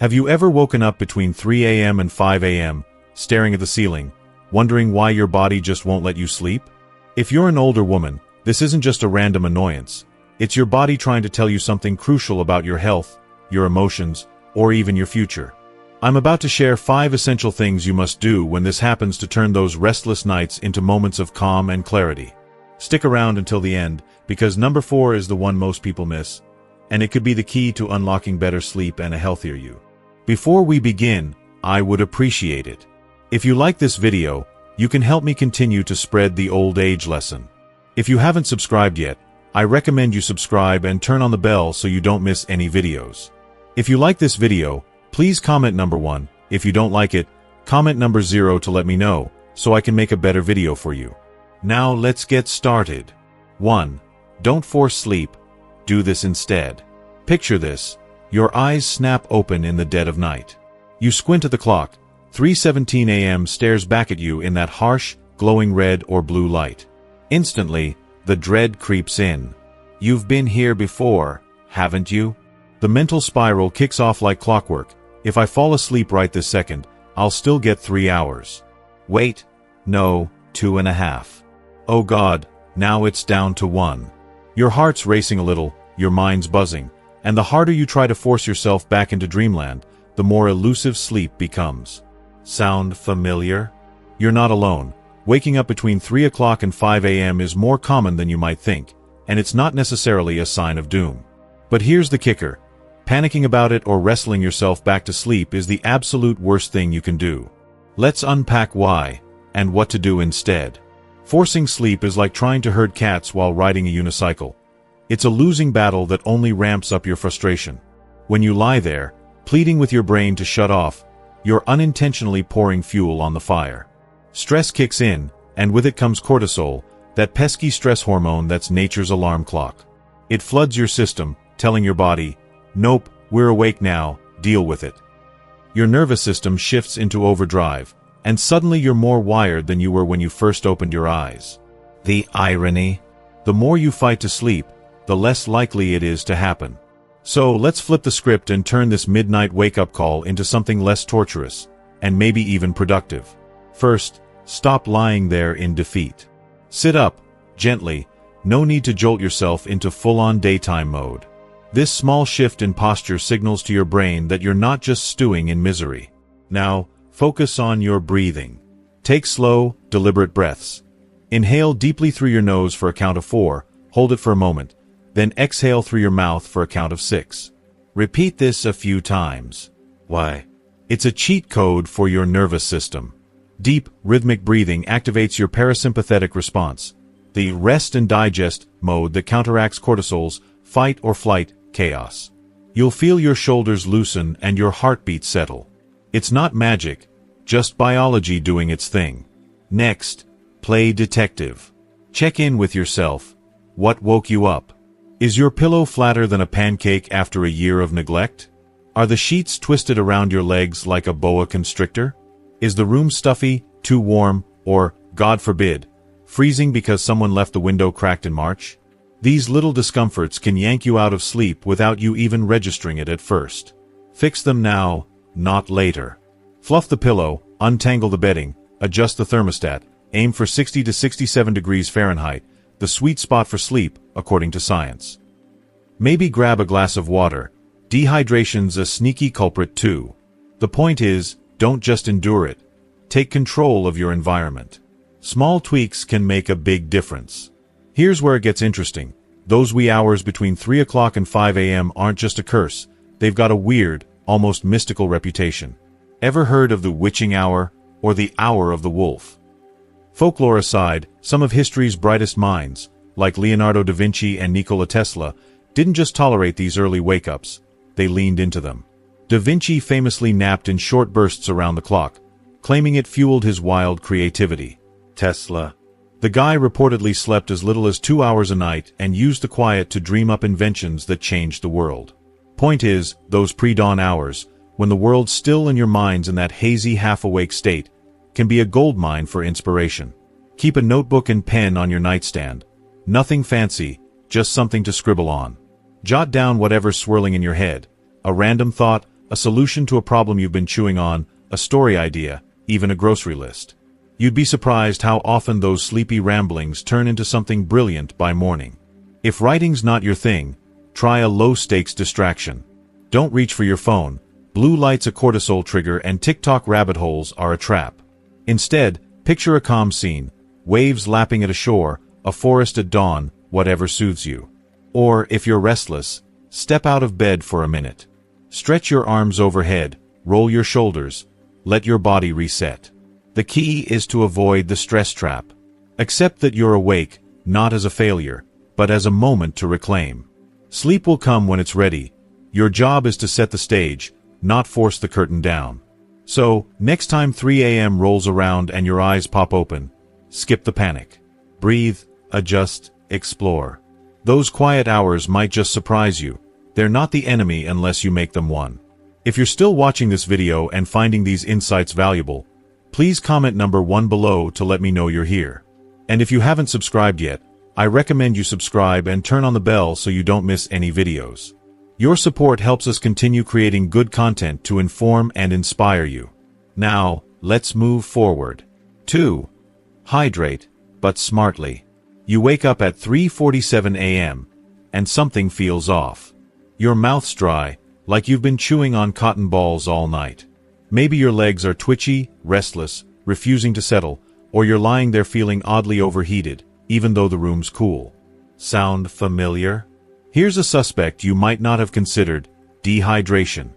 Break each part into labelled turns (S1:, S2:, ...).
S1: Have you ever woken up between 3 a.m. and 5 a.m., staring at the ceiling, wondering why your body just won't let you sleep? If you're an older woman, this isn't just a random annoyance. It's your body trying to tell you something crucial about your health, your emotions, or even your future. I'm about to share 5 essential things you must do when this happens to turn those restless nights into moments of calm and clarity. Stick around until the end, because number 4 is the one most people miss, and it could be the key to unlocking better sleep and a healthier you. Before we begin, I would appreciate it if you like this video. You can help me continue to spread the old age lesson. If you haven't subscribed yet, I recommend you subscribe and turn on the bell so you don't miss any videos. If you like this video, please comment number 1. If you don't like it, comment number 0 to let me know, so I can make a better video for you. Now let's get started. 1. Don't force sleep. Do this instead. Picture this. Your eyes snap open in the dead of night. You squint at the clock. 3:17 a.m. stares back at you in that harsh, glowing red or blue light. Instantly, the dread creeps in. You've been here before, haven't you? The mental spiral kicks off like clockwork. If I fall asleep right this second, I'll still get 3 hours. Wait, no, 2.5. Oh God, now it's down to 1. Your heart's racing a little, your mind's buzzing, and the harder you try to force yourself back into dreamland, the more elusive sleep becomes. Sound familiar? You're not alone. Waking up between 3 o'clock and 5 a.m. is more common than you might think, and it's not necessarily a sign of doom. But here's the kicker. Panicking about it or wrestling yourself back to sleep is the absolute worst thing you can do. Let's unpack why, and what to do instead. Forcing sleep is like trying to herd cats while riding a unicycle. It's a losing battle that only ramps up your frustration. When you lie there, pleading with your brain to shut off, you're unintentionally pouring fuel on the fire. Stress kicks in, and with it comes cortisol, that pesky stress hormone that's nature's alarm clock. It floods your system, telling your body, nope, we're awake now, deal with it. Your nervous system shifts into overdrive, and suddenly you're more wired than you were when you first opened your eyes. The irony? The more you fight to sleep, the less likely it is to happen. So let's flip the script and turn this midnight wake-up call into something less torturous, and maybe even productive. First, stop lying there in defeat. Sit up, gently, no need to jolt yourself into full-on daytime mode. This small shift in posture signals to your brain that you're not just stewing in misery. Now, focus on your breathing. Take slow, deliberate breaths. Inhale deeply through your nose for a count of 4, hold it for a moment, then exhale through your mouth for a count of 6. Repeat this a few times. Why? It's a cheat code for your nervous system. Deep, rhythmic breathing activates your parasympathetic response, the rest and digest mode that counteracts cortisol's fight or flight chaos. You'll feel your shoulders loosen and your heartbeat settle. It's not magic, just biology doing its thing. Next, play detective. Check in with yourself. What woke you up? Is your pillow flatter than a pancake after a year of neglect? Are the sheets twisted around your legs like a boa constrictor? Is the room stuffy, too warm, or, God forbid, freezing because someone left the window cracked in March? These little discomforts can yank you out of sleep without you even registering it at first. Fix them now, not later. Fluff the pillow, untangle the bedding, adjust the thermostat, aim for 60 to 67 degrees Fahrenheit, the sweet spot for sleep, according to science. Maybe grab a glass of water. Dehydration's a sneaky culprit too. The point is, don't just endure it. Take control of your environment. Small tweaks can make a big difference. Here's where it gets interesting. Those wee hours between 3 o'clock and 5 a.m. aren't just a curse. They've got a weird, almost mystical reputation. Ever heard of the witching hour, or the hour of the wolf? Folklore aside, some of history's brightest minds, like Leonardo da Vinci and Nikola Tesla, didn't just tolerate these early wake-ups, they leaned into them. Da Vinci famously napped in short bursts around the clock, claiming it fueled his wild creativity. Tesla. The guy reportedly slept as little as 2 hours a night and used the quiet to dream up inventions that changed the world. Point is, those pre-dawn hours, when the world's still and your mind's in that hazy half-awake state, can be a goldmine for inspiration. Keep a notebook and pen on your nightstand. Nothing fancy, just something to scribble on. Jot down whatever's swirling in your head, a random thought, a solution to a problem you've been chewing on, a story idea, even a grocery list. You'd be surprised how often those sleepy ramblings turn into something brilliant by morning. If writing's not your thing, try a low-stakes distraction. Don't reach for your phone. Blue light's a cortisol trigger and TikTok rabbit holes are a trap. Instead, picture a calm scene, waves lapping at a shore, a forest at dawn, whatever soothes you. Or, if you're restless, step out of bed for a minute. Stretch your arms overhead, roll your shoulders, let your body reset. The key is to avoid the stress trap. Accept that you're awake, not as a failure, but as a moment to reclaim. Sleep will come when it's ready. Your job is to set the stage, not force the curtain down. So, next time 3 a.m. rolls around and your eyes pop open, skip the panic. Breathe, adjust, explore. Those quiet hours might just surprise you. They're not the enemy unless you make them one. If you're still watching this video and finding these insights valuable, please comment number 1 below to let me know you're here. And if you haven't subscribed yet, I recommend you subscribe and turn on the bell so you don't miss any videos. Your support helps us continue creating good content to inform and inspire you. Now, let's move forward. 2. Hydrate, but smartly. You wake up at 3:47 a.m., and something feels off. Your mouth's dry, like you've been chewing on cotton balls all night. Maybe your legs are twitchy, restless, refusing to settle, or you're lying there feeling oddly overheated, even though the room's cool. Sound familiar? Here's a suspect you might not have considered: dehydration.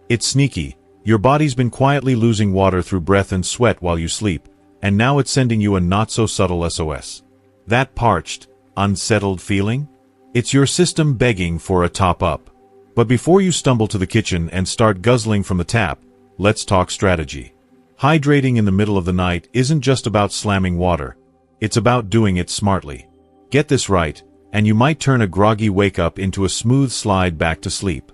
S1: It's sneaky. Your body's been quietly losing water through breath and sweat while you sleep, and now it's sending you a not-so-subtle SOS. That parched, unsettled feeling? It's your system begging for a top-up. But before you stumble to the kitchen and start guzzling from the tap, let's talk strategy. Hydrating in the middle of the night isn't just about slamming water. It's about doing it smartly. Get this right, and you might turn a groggy wake-up into a smooth slide back to sleep.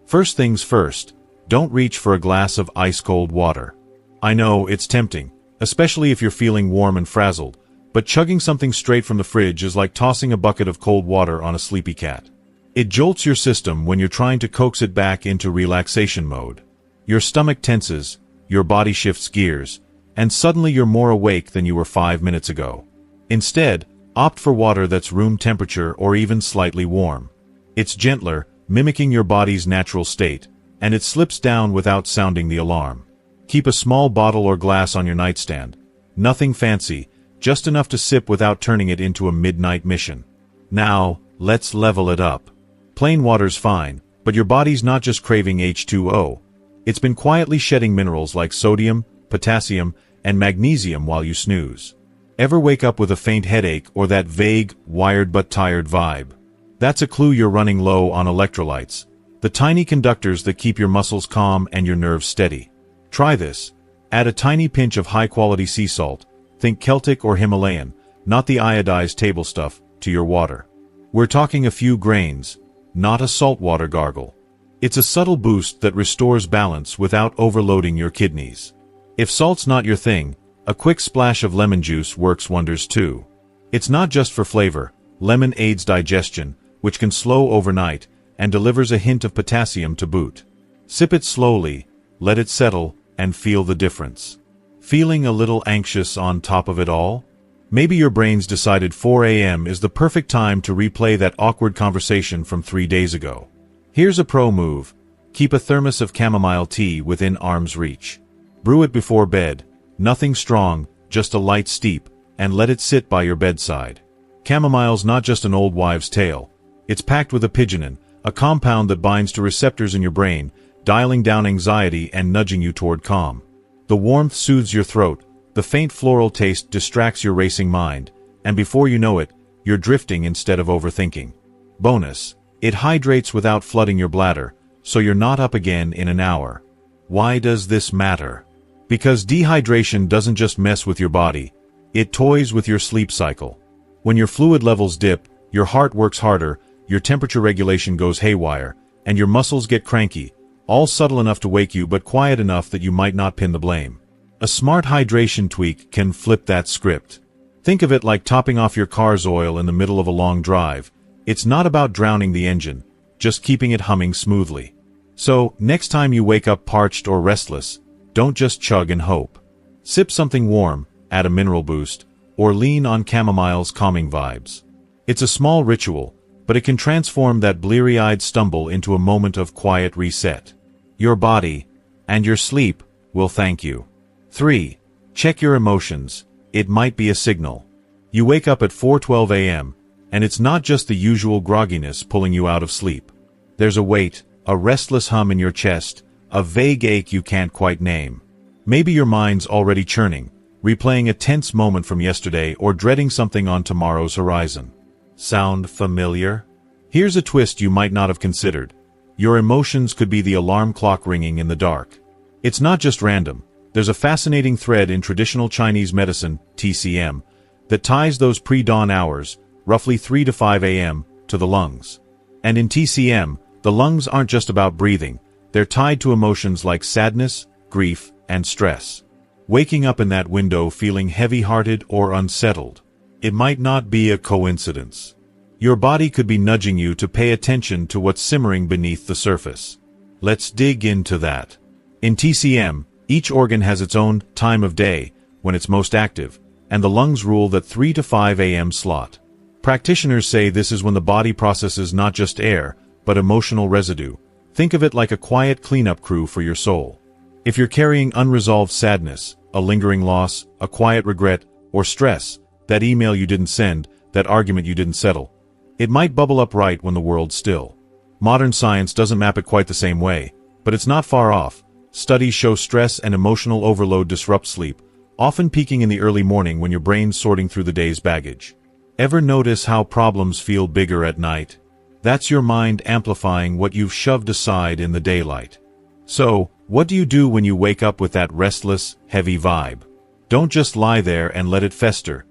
S1: First things first, don't reach for a glass of ice-cold water. I know, it's tempting, especially if you're feeling warm and frazzled, but chugging something straight from the fridge is like tossing a bucket of cold water on a sleepy cat. It jolts your system when you're trying to coax it back into relaxation mode. Your stomach tenses, your body shifts gears, and suddenly you're more awake than you were 5 minutes ago. Instead, opt for water that's room temperature or even slightly warm. It's gentler, mimicking your body's natural state, and it slips down without sounding the alarm. Keep a small bottle or glass on your nightstand. Nothing fancy, just enough to sip without turning it into a midnight mission. Now, let's level it up. Plain water's fine, but your body's not just craving H2O. It's been quietly shedding minerals like sodium, potassium, and magnesium while you snooze. Ever wake up with a faint headache or that vague, wired but tired vibe? That's a clue you're running low on electrolytes, the tiny conductors that keep your muscles calm and your nerves steady. Try this. Add a tiny pinch of high-quality sea salt, think Celtic or Himalayan, not the iodized table stuff, to your water. We're talking a few grains, not a saltwater gargle. It's a subtle boost that restores balance without overloading your kidneys. If salt's not your thing, a quick splash of lemon juice works wonders too. It's not just for flavor. Lemon aids digestion, which can slow overnight, and delivers a hint of potassium to boot. Sip it slowly, let it settle, and feel the difference. Feeling a little anxious on top of it all? Maybe your brain's decided 4 a.m. is the perfect time to replay that awkward conversation from 3 days ago. Here's a pro move. Keep a thermos of chamomile tea within arm's reach. Brew it before bed. Nothing strong, just a light steep, and let it sit by your bedside. Chamomile's not just an old wives' tale. It's packed with apigenin, a compound that binds to receptors in your brain, dialing down anxiety and nudging you toward calm. The warmth soothes your throat, the faint floral taste distracts your racing mind, and before you know it, you're drifting instead of overthinking. Bonus: it hydrates without flooding your bladder, so you're not up again in an hour. Why does this matter? Because dehydration doesn't just mess with your body, it toys with your sleep cycle. When your fluid levels dip, your heart works harder, your temperature regulation goes haywire, and your muscles get cranky, all subtle enough to wake you but quiet enough that you might not pin the blame. A smart hydration tweak can flip that script. Think of it like topping off your car's oil in the middle of a long drive. It's not about drowning the engine, just keeping it humming smoothly. So, next time you wake up parched or restless, don't just chug and hope. Sip something warm, add a mineral boost, or lean on chamomile's calming vibes. It's a small ritual, but it can transform that bleary-eyed stumble into a moment of quiet reset. Your body, and your sleep, will thank you. 3. Check your emotions. It might be a signal. You wake up at 4:12 a.m., and it's not just the usual grogginess pulling you out of sleep. There's a weight, a restless hum in your chest, a vague ache you can't quite name. Maybe your mind's already churning, replaying a tense moment from yesterday or dreading something on tomorrow's horizon. Sound familiar? Here's a twist you might not have considered. Your emotions could be the alarm clock ringing in the dark. It's not just random. There's a fascinating thread in traditional Chinese medicine, TCM, that ties those pre-dawn hours, roughly 3 to 5 a.m., to the lungs. And in TCM, the lungs aren't just about breathing. They're tied to emotions like sadness, grief, and stress. Waking up in that window feeling heavy-hearted or unsettled, it might not be a coincidence. Your body could be nudging you to pay attention to what's simmering beneath the surface. Let's dig into that. In TCM, each organ has its own time of day, when it's most active, and the lungs rule that 3 to 5 a.m. slot. Practitioners say this is when the body processes not just air, but emotional residue. Think of it like a quiet cleanup crew for your soul. If you're carrying unresolved sadness, a lingering loss, a quiet regret, or stress, that email you didn't send, that argument you didn't settle, it might bubble up right when the world's still. Modern science doesn't map it quite the same way, but it's not far off. Studies show stress and emotional overload disrupt sleep, often peaking in the early morning when your brain's sorting through the day's baggage. Ever notice how problems feel bigger at night? That's your mind amplifying what you've shoved aside in the daylight. So, what do you do when you wake up with that restless, heavy vibe? Don't just lie there and let it fester.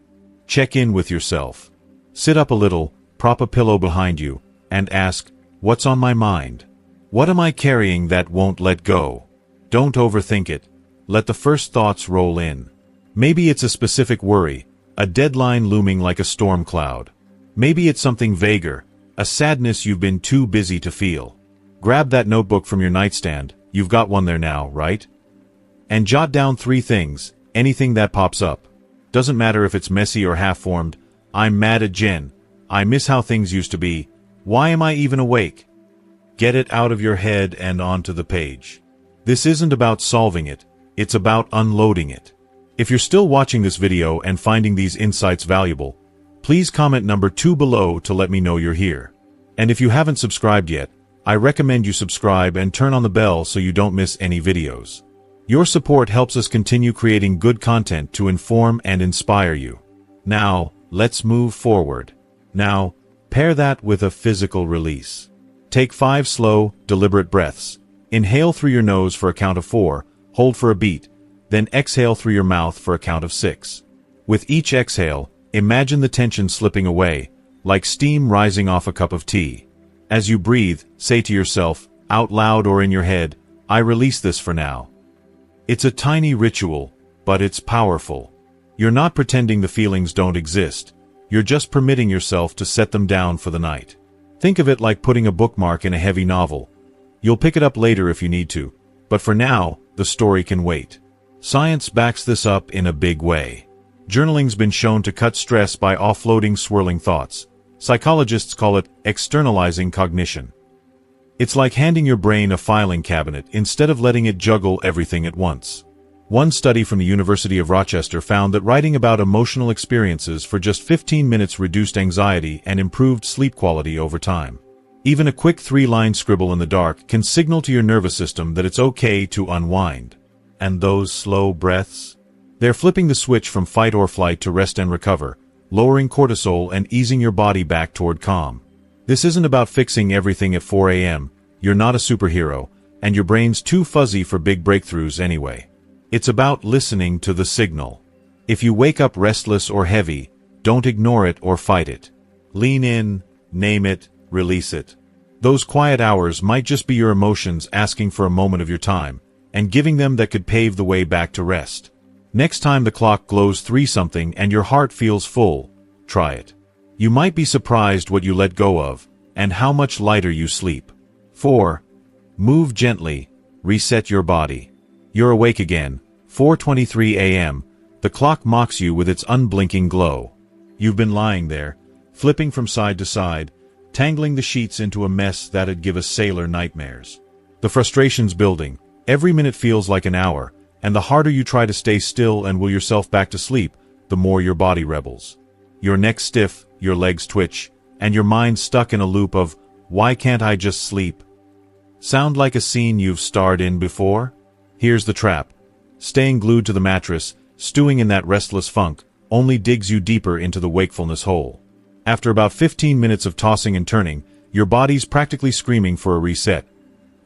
S1: Check in with yourself. Sit up a little, prop a pillow behind you, and ask, what's on my mind? What am I carrying that won't let go? Don't overthink it. Let the first thoughts roll in. Maybe it's a specific worry, a deadline looming like a storm cloud. Maybe it's something vaguer, a sadness you've been too busy to feel. Grab that notebook from your nightstand, you've got one there now, right? And jot down 3 things, anything that pops up. Doesn't matter if it's messy or half-formed. I'm mad at Jen. I miss how things used to be. Why am I even awake? Get it out of your head and onto the page. This isn't about solving it, it's about unloading it. If you're still watching this video and finding these insights valuable, please comment number 2 below to let me know you're here. And if you haven't subscribed yet, I recommend you subscribe and turn on the bell so you don't miss any videos. Your support helps us continue creating good content to inform and inspire you. Now, let's move forward. Now, pair that with a physical release. Take 5 slow, deliberate breaths. Inhale through your nose for a count of 4, hold for a beat, then exhale through your mouth for a count of 6. With each exhale, imagine the tension slipping away, like steam rising off a cup of tea. As you breathe, say to yourself, out loud or in your head, I release this for now. It's a tiny ritual, but it's powerful. You're not pretending the feelings don't exist. You're just permitting yourself to set them down for the night. Think of it like putting a bookmark in a heavy novel. You'll pick it up later if you need to, but for now, the story can wait. Science backs this up in a big way. Journaling's been shown to cut stress by offloading swirling thoughts. Psychologists call it externalizing cognition. It's like handing your brain a filing cabinet instead of letting it juggle everything at once. One study from the University of Rochester found that writing about emotional experiences for just 15 minutes reduced anxiety and improved sleep quality over time. Even a quick 3-line scribble in the dark can signal to your nervous system that it's okay to unwind. And those slow breaths? They're flipping the switch from fight or flight to rest and recover, lowering cortisol and easing your body back toward calm. This isn't about fixing everything at 4 a.m. You're not a superhero, and your brain's too fuzzy for big breakthroughs anyway. It's about listening to the signal. If you wake up restless or heavy, don't ignore it or fight it. Lean in, name it, release it. Those quiet hours might just be your emotions asking for a moment of your time, and giving them that could pave the way back to rest. Next time the clock glows 3-something and your heart feels full, try it. You might be surprised what you let go of, and how much lighter you sleep. 4. Move gently. Reset your body. You're awake again. 4:23 a.m. The clock mocks you with its unblinking glow. You've been lying there, flipping from side to side, tangling the sheets into a mess that'd give a sailor nightmares. The frustration's building. Every minute feels like an hour, and the harder you try to stay still and will yourself back to sleep, the more your body rebels. Your neck's stiff, your legs twitch, and your mind stuck in a loop of, why can't I just sleep? Sound like a scene you've starred in before? Here's the trap. Staying glued to the mattress, stewing in that restless funk, only digs you deeper into the wakefulness hole. After about 15 minutes of tossing and turning, your body's practically screaming for a reset.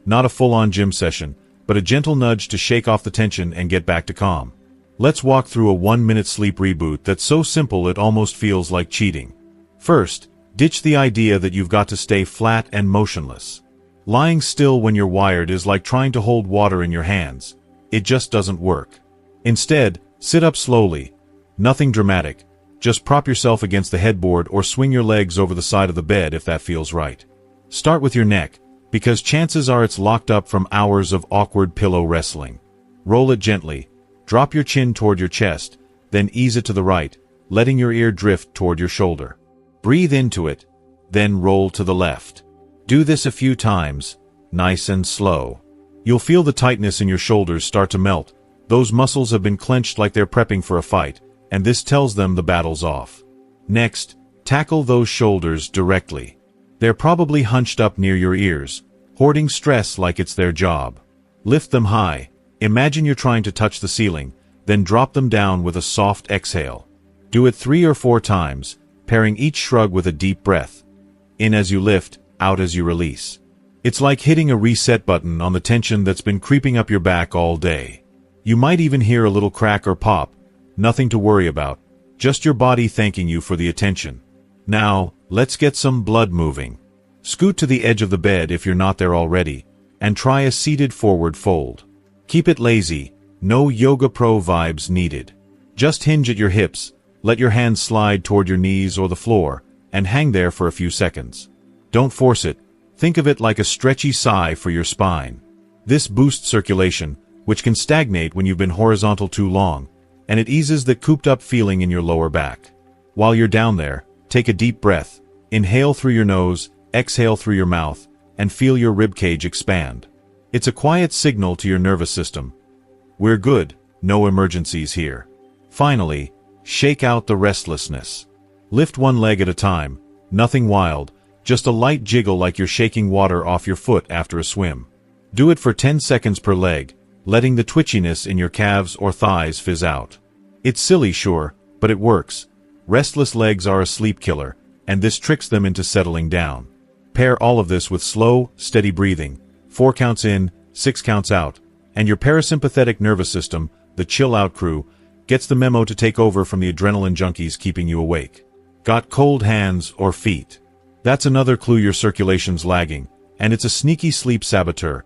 S1: Not a full-on gym session, but a gentle nudge to shake off the tension and get back to calm. Let's walk through a 1-minute sleep reboot that's so simple it almost feels like cheating. First, ditch the idea that you've got to stay flat and motionless. Lying still when you're wired is like trying to hold water in your hands. It just doesn't work. Instead, sit up slowly. Nothing dramatic. Just prop yourself against the headboard or swing your legs over the side of the bed if that feels right. Start with your neck, because chances are it's locked up from hours of awkward pillow wrestling. Roll it gently. Drop your chin toward your chest, then ease it to the right, letting your ear drift toward your shoulder. Breathe into it, then roll to the left. Do this a few times, nice and slow. You'll feel the tightness in your shoulders start to melt. Those muscles have been clenched like they're prepping for a fight, and this tells them the battle's off. Next, tackle those shoulders directly. They're probably hunched up near your ears, hoarding stress like it's their job. Lift them high. Imagine you're trying to touch the ceiling, then drop them down with a soft exhale. Do it 3 or 4 times, pairing each shrug with a deep breath. In as you lift, out as you release. It's like hitting a reset button on the tension that's been creeping up your back all day. You might even hear a little crack or pop. Nothing to worry about. Just your body thanking you for the attention. Now, let's get some blood moving. Scoot to the edge of the bed if you're not there already, and try a seated forward fold. Keep it lazy. No Yoga Pro vibes needed. Just hinge at your hips, let your hands slide toward your knees or the floor, and hang there for a few seconds. Don't force it. Think of it like a stretchy sigh for your spine. This boosts circulation, which can stagnate when you've been horizontal too long, and it eases the cooped-up feeling in your lower back. While you're down there, take a deep breath. Inhale through your nose, exhale through your mouth, and feel your ribcage expand. It's a quiet signal to your nervous system. We're good, no emergencies here. Finally, shake out the restlessness. Lift one leg at a time, nothing wild, just a light jiggle like you're shaking water off your foot after a swim. Do it for 10 seconds per leg, letting the twitchiness in your calves or thighs fizz out. It's silly, sure, but it works. Restless legs are a sleep killer, and this tricks them into settling down. Pair all of this with slow, steady breathing, 4 counts in, 6 counts out, and your parasympathetic nervous system, the chill-out crew, gets the memo to take over from the adrenaline junkies keeping you awake. Got cold hands or feet? That's another clue your circulation's lagging, and it's a sneaky sleep saboteur.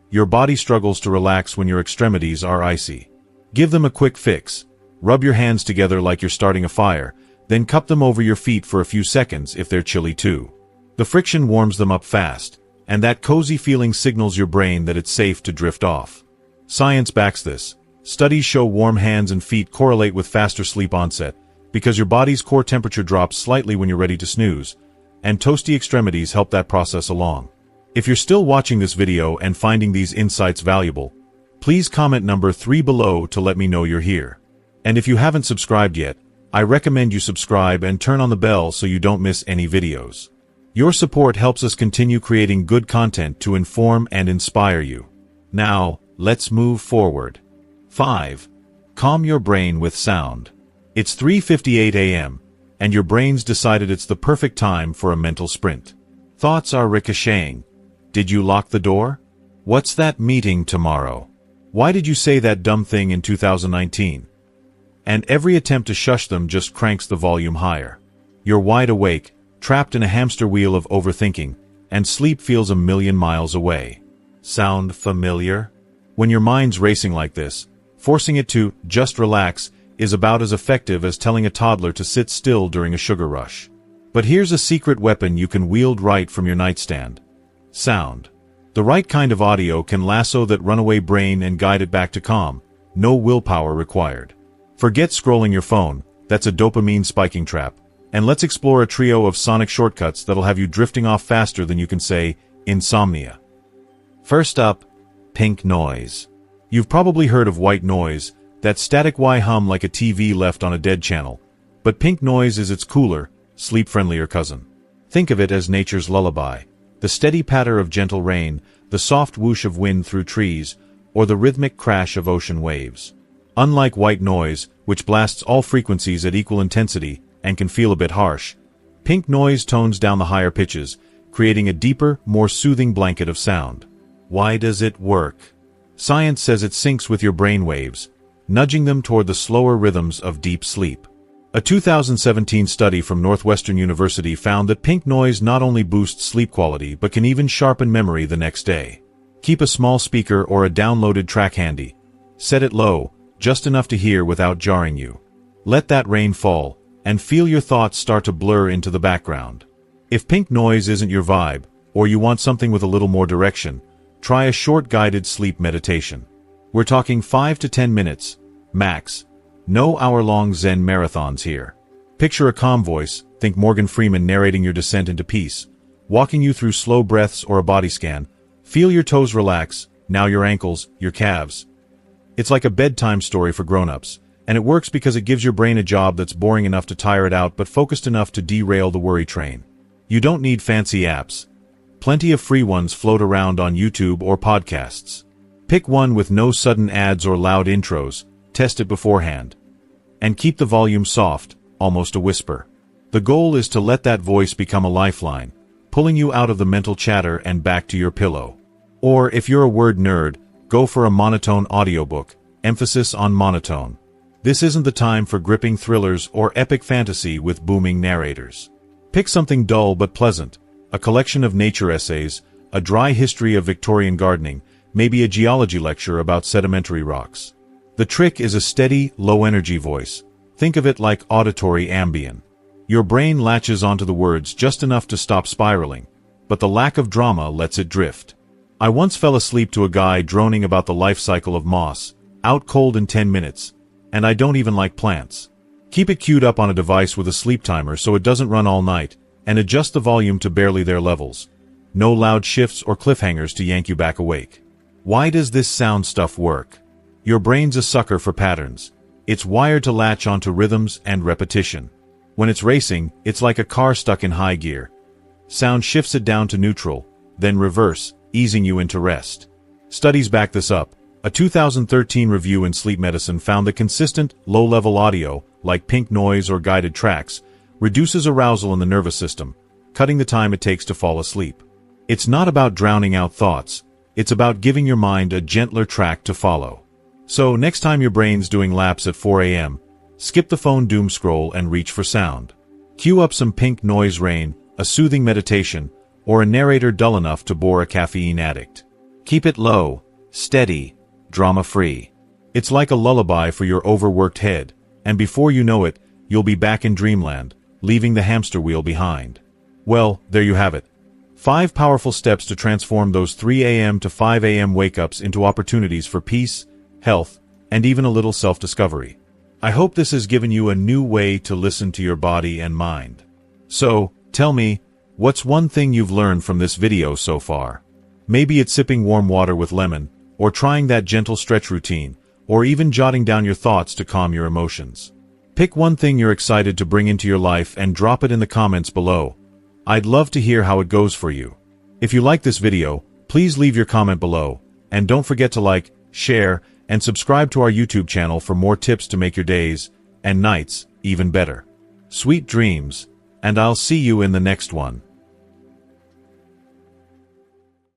S1: Your body struggles to relax when your extremities are icy. Give them a quick fix. Rub your hands together like you're starting a fire, then cup them over your feet for a few seconds if they're chilly too. The friction warms them up fast, and that cozy feeling signals your brain that it's safe to drift off. Science backs this. Studies show warm hands and feet correlate with faster sleep onset, because your body's core temperature drops slightly when you're ready to snooze, and toasty extremities help that process along. If you're still watching this video and finding these insights valuable, please comment number 3 below to let me know you're here. And if you haven't subscribed yet, I recommend you subscribe and turn on the bell so you don't miss any videos. Your support helps us continue creating good content to inform and inspire you. Now, let's move forward. 5. Calm your brain with sound. It's 3:58 a.m., and your brain's decided it's the perfect time for a mental sprint. Thoughts are ricocheting. Did you lock the door? What's that meeting tomorrow? Why did you say that dumb thing in 2019? And every attempt to shush them just cranks the volume higher. You're wide awake, trapped in a hamster wheel of overthinking, and sleep feels a million miles away. Sound familiar? When your mind's racing like this, forcing it to just relax is about as effective as telling a toddler to sit still during a sugar rush. But here's a secret weapon you can wield right from your nightstand. Sound. The right kind of audio can lasso that runaway brain and guide it back to calm. No willpower required. Forget scrolling your phone, that's a dopamine spiking trap. And let's explore a trio of sonic shortcuts that'll have you drifting off faster than you can say, insomnia. First up, pink noise. You've probably heard of white noise, that static hum like a TV left on a dead channel. But pink noise is its cooler, sleep-friendlier cousin. Think of it as nature's lullaby. The steady patter of gentle rain, the soft whoosh of wind through trees, or the rhythmic crash of ocean waves. Unlike white noise, which blasts all frequencies at equal intensity and can feel a bit harsh, pink noise tones down the higher pitches, creating a deeper, more soothing blanket of sound. Why does it work? Science says it syncs with your brain waves, nudging them toward the slower rhythms of deep sleep. A 2017 study from Northwestern University found that pink noise not only boosts sleep quality but can even sharpen memory the next day. Keep a small speaker or a downloaded track handy. Set it low, just enough to hear without jarring you. Let that rain fall, and feel your thoughts start to blur into the background. If pink noise isn't your vibe, or you want something with a little more direction, try a short guided sleep meditation. We're talking 5 to 10 minutes, max. No hour-long Zen marathons here. Picture a calm voice, think Morgan Freeman narrating your descent into peace, walking you through slow breaths or a body scan. Feel your toes relax, now your ankles, your calves. It's like a bedtime story for grown-ups, and it works because it gives your brain a job that's boring enough to tire it out but focused enough to derail the worry train. You don't need fancy apps. Plenty of free ones float around on YouTube or podcasts. Pick one with no sudden ads or loud intros, test it beforehand. And keep the volume soft, almost a whisper. The goal is to let that voice become a lifeline, pulling you out of the mental chatter and back to your pillow. Or, if you're a word nerd, go for a monotone audiobook, emphasis on monotone. This isn't the time for gripping thrillers or epic fantasy with booming narrators. Pick something dull but pleasant, a collection of nature essays, a dry history of Victorian gardening, maybe a geology lecture about sedimentary rocks. The trick is a steady, low-energy voice. Think of it like auditory Ambien. Your brain latches onto the words just enough to stop spiraling, but the lack of drama lets it drift. I once fell asleep to a guy droning about the life cycle of moss, out cold in 10 minutes, and I don't even like plants. Keep it queued up on a device with a sleep timer so it doesn't run all night, and adjust the volume to barely their levels. No loud shifts or cliffhangers to yank you back awake. Why does this sound stuff work? Your brain's a sucker for patterns. It's wired to latch onto rhythms and repetition. When it's racing, it's like a car stuck in high gear. Sound shifts it down to neutral, then reverse, easing you into rest. Studies back this up. A 2013 review in Sleep Medicine found that consistent, low-level audio, like pink noise or guided tracks, reduces arousal in the nervous system, cutting the time it takes to fall asleep. It's not about drowning out thoughts. It's about giving your mind a gentler track to follow. So, next time your brain's doing laps at 4 a.m., skip the phone doom scroll and reach for sound. Cue up some pink noise rain, a soothing meditation, or a narrator dull enough to bore a caffeine addict. Keep it low, steady, drama-free. It's like a lullaby for your overworked head, and before you know it, you'll be back in dreamland, leaving the hamster wheel behind. Well, there you have it. 5 powerful steps to transform those 3 a.m. to 5 a.m. wake-ups into opportunities for peace, health, and even a little self-discovery. I hope this has given you a new way to listen to your body and mind. So, tell me, what's one thing you've learned from this video so far? Maybe it's sipping warm water with lemon, or trying that gentle stretch routine, or even jotting down your thoughts to calm your emotions. Pick one thing you're excited to bring into your life and drop it in the comments below. I'd love to hear how it goes for you. If you like this video, please leave your comment below, and don't forget to like, share, and subscribe to our YouTube channel for more tips to make your days and nights even better. Sweet dreams, and I'll see you in the next one.